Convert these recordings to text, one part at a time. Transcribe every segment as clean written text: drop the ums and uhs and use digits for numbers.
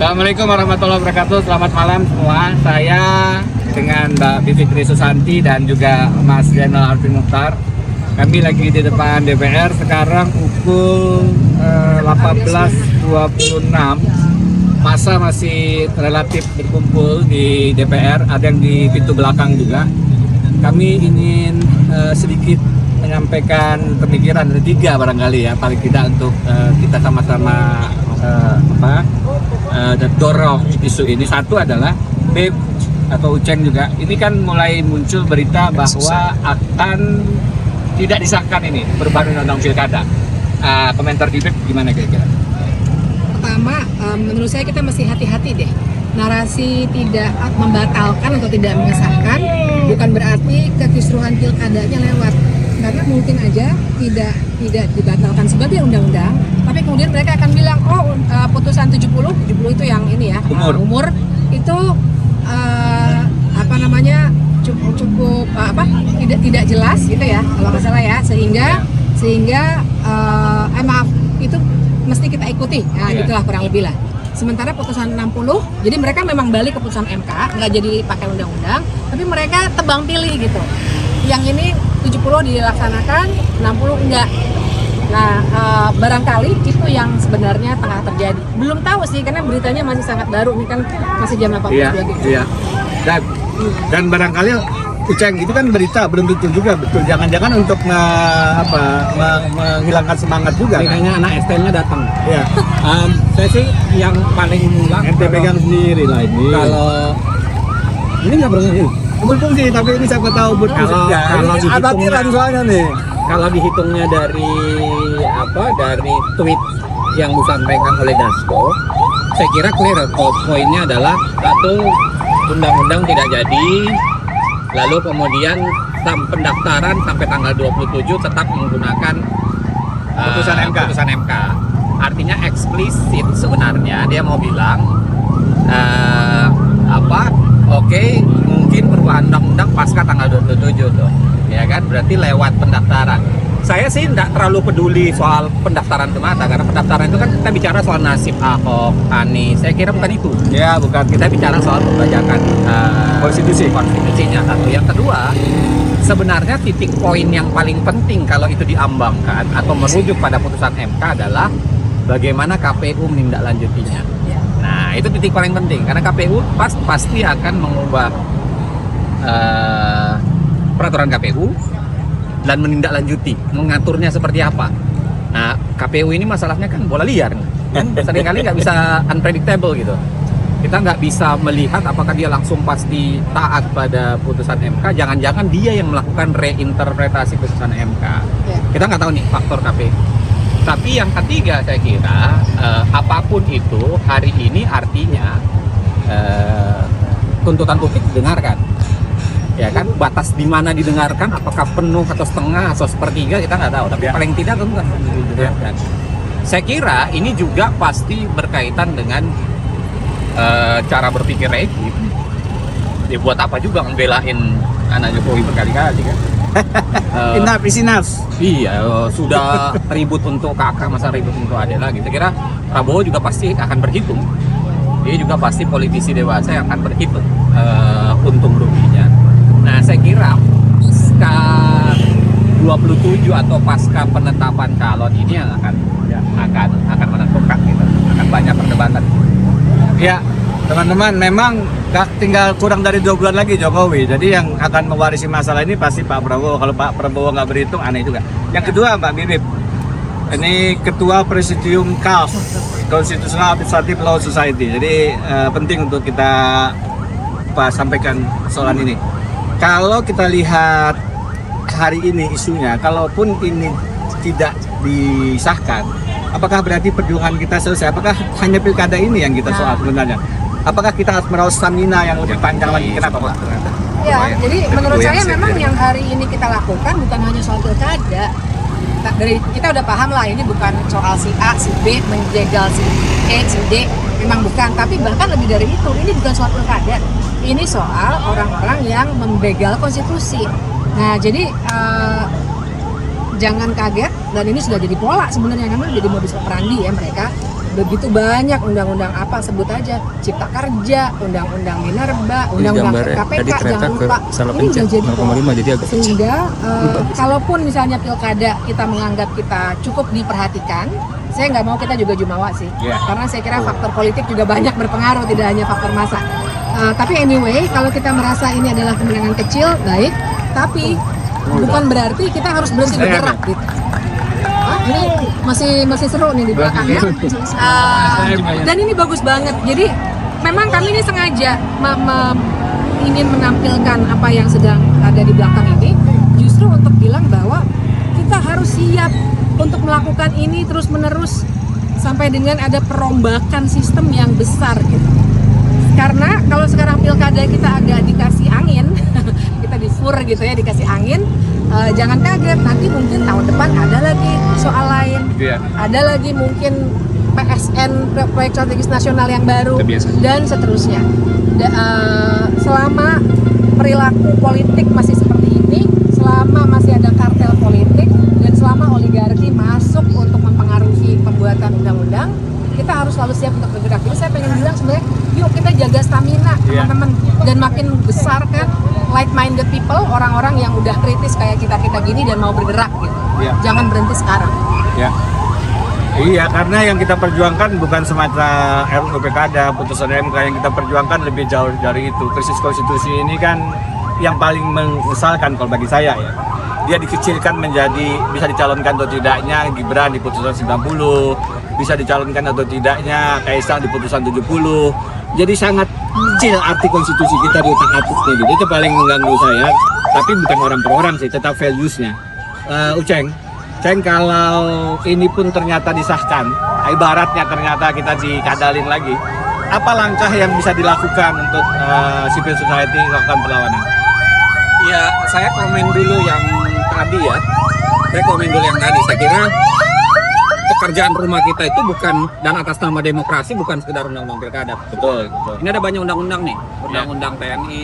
Assalamualaikum warahmatullahi wabarakatuh. Selamat malam semua. Saya dengan Mbak Bivitri Susanti dan juga Mas Zainal Arifin Mukhtar. Kami lagi di depan DPR sekarang pukul 18.26. Masa masih relatif berkumpul di DPR, ada yang di pintu belakang juga. Kami ingin sedikit menyampaikan pemikiran, ada 3 barangkali ya, paling tidak untuk kita sama-sama dorong isu ini. Satu adalah BEP atau Uceng juga. Ini kan mulai muncul berita bahwa akan tidak disahkan ini perubahan undang-undang pilkada. Komentar di BEP gimana kira-kira? Pertama, menurut saya kita mesti hati-hati deh. Narasi tidak membatalkan atau tidak mengesahkan bukan berarti kekisruhan pilkadanya lewat. Karena mungkin aja tidak dibatalkan sebagai undang-undang, tapi kemudian mereka akan bilang, oh putusan 70 itu yang ini ya, umur itu cukup tidak jelas gitu ya, kalau nggak salah ya, sehingga maaf, itu mesti kita ikuti, nah gitulah kurang lebih lah. Sementara putusan 60, jadi mereka memang balik ke putusan MK, nggak jadi pakai undang-undang, tapi mereka tebang pilih gitu. Yang ini 70 dilaksanakan, 60 enggak. Nah, barangkali itu yang sebenarnya tengah terjadi. Belum tahu sih, karena beritanya masih sangat baru, ini kan masih jam 8 gitu. Iya. Dan barangkali Uceng itu kan berita, belum tentu juga betul. Jangan-jangan untuk menghilangkan semangat juga. Kayaknya anak ST-nya datang. Iya. Saya sih yang paling mulang. NT pegang sendiri lah ini. Kalau ini nggak berfungsi. Berfungsi, tapi ini siapa tahu berfungsi. Kalau ada atiran soalnya nih. Kalau dihitungnya dari tweet yang disampaikan oleh Dasko, saya kira clear. Poinnya adalah satu, undang-undang tidak jadi. Lalu kemudian pendaftaran sampai tanggal 27 tetap menggunakan putusan MK. Artinya eksplisit sebenarnya dia mau bilang oke, mungkin perubahan undang-undang pasca tanggal 27 tuh. Ya kan, berarti lewat pendaftaran. Saya sih tidak terlalu peduli soal pendaftaran semata, karena pendaftaran itu kan kita bicara soal nasib Ahok, Anies. Saya kira bukan itu. Ya, bukan. Kita bicara soal pembajakan konstitusinya. Satu. Yang kedua, sebenarnya titik poin yang paling penting kalau itu diambangkan atau merujuk pada putusan MK adalah bagaimana KPU menindaklanjutinya. Nah, itu titik paling penting karena KPU pasti akan mengubah peraturan KPU dan menindaklanjuti, mengaturnya seperti apa. Nah, KPU ini masalahnya kan bola liar, kan seringkali nggak bisa unpredictable gitu. Kita nggak bisa melihat apakah dia langsung pasti taat pada putusan MK, jangan-jangan dia yang melakukan reinterpretasi putusan MK. Kita nggak tahu nih faktor KPU. Tapi yang ketiga saya kira apapun itu hari ini artinya tuntutan publik didengarkan. Ya kan, batas di mana didengarkan, apakah penuh atau setengah atau sepertiga kita nggak tahu, tapi paling tidak tentu kan didengarkan. Saya kira ini juga pasti berkaitan dengan cara berpikir Regi. Ya buat apa juga ngebelain anak Jokowi berkali-kali kan? Enough is enough. Iya, sudah ribut untuk kakak, masa ribut untuk adik lagi. Saya kira Prabowo juga pasti akan berhitung. Dia juga pasti politisi dewasa yang akan berhitung untung ruginya. Nah, saya kira pasca 27 atau pasca penetapan calon ini yang akan menentukan gitu. Akan banyak perdebatan. Ya, teman-teman, memang tinggal kurang dari 2 bulan lagi Jokowi. Jadi yang akan mewarisi masalah ini pasti Pak Prabowo. Kalau Pak Prabowo nggak berhitung, aneh juga. Yang kedua, Mbak Bibip, ini Ketua Presidium CALS, Constitutional Administrative Law Society. Jadi penting untuk kita sampaikan soalan ini. Kalau kita lihat hari ini isunya, kalaupun ini tidak disahkan, apakah berarti perjuangan kita selesai? Apakah hanya pilkada ini yang kita soal sebenarnya? Apakah kita harus merawat stamina yang lebih panjang lagi? Kenapa, Pak? Ya, jadi menurut saya memang yang hari ini kita lakukan bukan hanya soal pilkada. Dari kita udah paham lah, ini bukan soal si A, si B menjegal si E, si D, memang bukan. Tapi bahkan lebih dari itu, ini bukan soal pilkada. Ini soal orang-orang yang membegal konstitusi. Nah, jadi jangan kaget, dan ini sudah jadi pola sebenarnya, namanya jadi modus operandi ya mereka. begitu banyak undang-undang apa sebut aja, Cipta Kerja, undang-undang Minerba, undang-undang KPK, jangan lupa ini udah jadi 0,5 jadi agak sehingga kalaupun misalnya pilkada kita menganggap kita cukup diperhatikan, saya nggak mau kita juga jumawa sih, karena saya kira faktor politik juga banyak berpengaruh, tidak hanya faktor massa. Tapi anyway, kalau kita merasa ini adalah kemenangan kecil, baik, tapi bukan berarti kita harus berhenti bergerak gitu. Ini masih seru nih di belakangnya. Dan ini bagus banget. Jadi memang kami ini sengaja ingin menampilkan apa yang sedang ada di belakang ini, justru untuk bilang bahwa kita harus siap untuk melakukan ini terus-menerus sampai dengan ada perombakan sistem yang besar gitu. Karena kalau sekarang pilkada kita agak dikasih angin, kita difur gitu ya, dikasih angin. Jangan kaget, nanti mungkin tahun depan ada lagi soal lain, ada lagi mungkin PSN, proyek strategis nasional yang baru, dan seterusnya. Selama perilaku politik masih seperti ini, selama masih ada kartel politik, dan selama oligarki masuk untuk mempengaruhi pembuatan undang-undang, kita harus selalu siap untuk bergerak. Jadi saya pengen bilang sebenarnya, yuk kita jaga stamina teman-teman, dan makin besar kan like-minded people, orang-orang yang udah kritis kayak kita-kita gini dan mau bergerak gitu. Jangan berhenti sekarang. Iya, karena yang kita perjuangkan bukan semata RUU Pilkada, putusan MK, yang kita perjuangkan lebih jauh dari itu. Krisis konstitusi ini kan yang paling mengesalkan kalau bagi saya ya. Dia dikecilkan menjadi bisa dicalonkan atau tidaknya Gibran di putusan 90, bisa dicalonkan atau tidaknya Kaisang di putusan 70. Jadi sangat kecil arti konstitusi kita di otak-atiknya gitu. Itu paling mengganggu saya, tapi bukan orang per orang sih, tetap values-nya. Uceng, kalau ini pun ternyata disahkan, ibaratnya ternyata kita dikadalin lagi, apa langkah yang bisa dilakukan untuk civil society melakukan perlawanan? Ya, saya komen dulu yang tadi ya. Saya kira pekerjaan rumah kita itu bukan, dan atas nama demokrasi, bukan sekedar undang-undang pilkada. Betul. Ini ada banyak undang-undang nih, undang-undang TNI,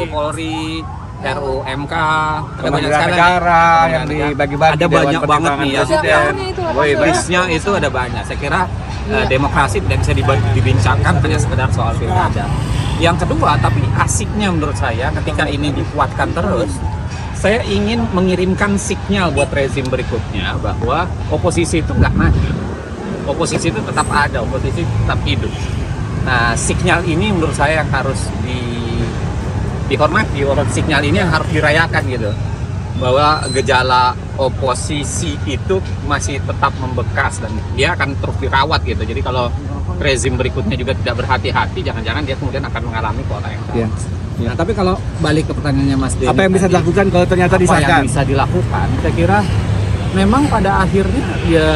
Polri, RUU MK, ada banyak sekali negara yang dibagi-bagi. Ada banyak banget nih ya. Listnya itu ada banyak. Saya kira demokrasi tidak bisa dibincangkan hanya sekedar soal pilkada. Yang kedua, tapi asiknya menurut saya ketika ini dikuatkan terus, saya ingin mengirimkan sinyal buat rezim berikutnya bahwa oposisi itu nggak mati. Oposisi itu tetap ada, oposisi tetap hidup. Nah, sinyal ini menurut saya yang harus dihormati, sinyal ini yang harus dirayakan gitu. Bahwa gejala oposisi itu masih tetap membekas dan dia akan terus dirawat gitu. Jadi kalau rezim berikutnya juga tidak berhati-hati, jangan-jangan dia kemudian akan mengalami pola yang sama. Nah, tapi kalau balik ke pertanyaannya Mas Denny, apa yang bisa dilakukan kalau ternyata disahkan? Apa yang bisa dilakukan? Saya kira memang pada akhirnya ya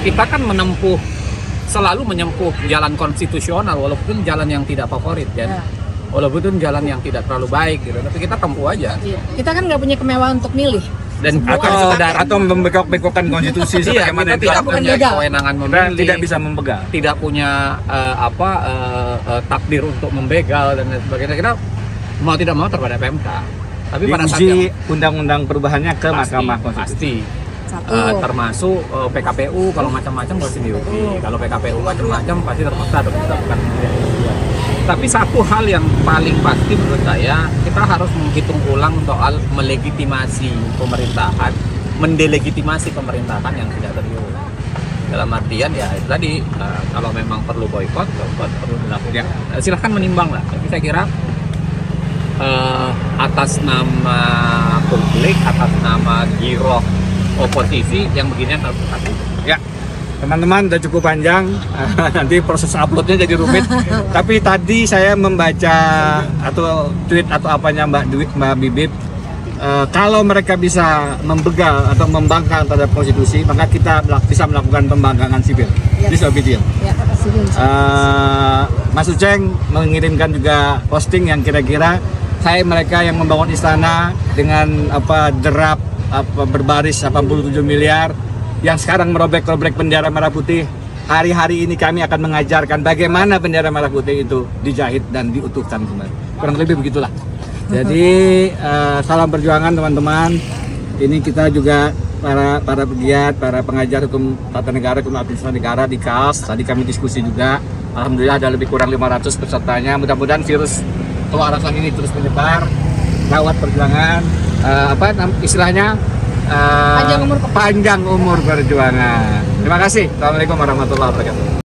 kita kan selalu menempuh jalan konstitusional walaupun jalan yang tidak favorit kan. Walaupun jalan yang tidak terlalu baik gitu, tapi kita tempuh aja. Kita kan nggak punya kemewahan untuk milih. Dan atau membekok-bekokkan konstitusi sebagaimana kita tidak punya kewenangan memilih, tidak bisa membegal, tidak punya takdir untuk membegal dan sebagainya. Kita mau tidak mau terhadap PMK. Tapi pada saat undang-undang perubahannya ke Mahkamah Konstitusi. Termasuk PKPU kalau macam-macam pasti diuji. Kalau PKPU macam-macam pasti terpaksa harus dilakukan. Tapi satu hal yang paling pasti menurut saya, kita harus menghitung ulang soal melegitimasi pemerintahan, mendelegitimasi pemerintahan yang tidak terlihat. Dalam artian ya itu tadi, kalau memang perlu boykot, perlu dilakukan. Silahkan menimbang lah. Tapi saya kira atas nama publik, atas nama giroh oposisi yang beginian harus hati. Ya. Teman-teman, udah cukup panjang, nanti proses uploadnya jadi rumit. Tapi tadi saya membaca atau tweet atau apanya Mbak Bibip, kalau mereka bisa membegal atau membangkang terhadap konstitusi, maka kita bisa melakukan pembangkangan sipil. Disobedience. Mas Uceng mengirimkan juga posting yang kira-kira mereka yang membangun istana dengan derap berbaris 87 miliar. Yang sekarang merobek-robek bendera merah putih. Hari-hari ini kami akan mengajarkan bagaimana bendera merah putih itu dijahit dan diutuhkan kembali. Kurang lebih begitulah. Jadi salam perjuangan teman-teman. Ini kita juga para pegiat, para pengajar hukum tata negara, hukum administrasi negara di KALS. Tadi kami diskusi juga. Alhamdulillah ada lebih kurang 500 pesertanya. Mudah-mudahan virus kewarasan ini terus menyebar. Kawat perjuangan, istilahnya panjang umur perjuangan. Terima kasih. Assalamualaikum warahmatullahi wabarakatuh.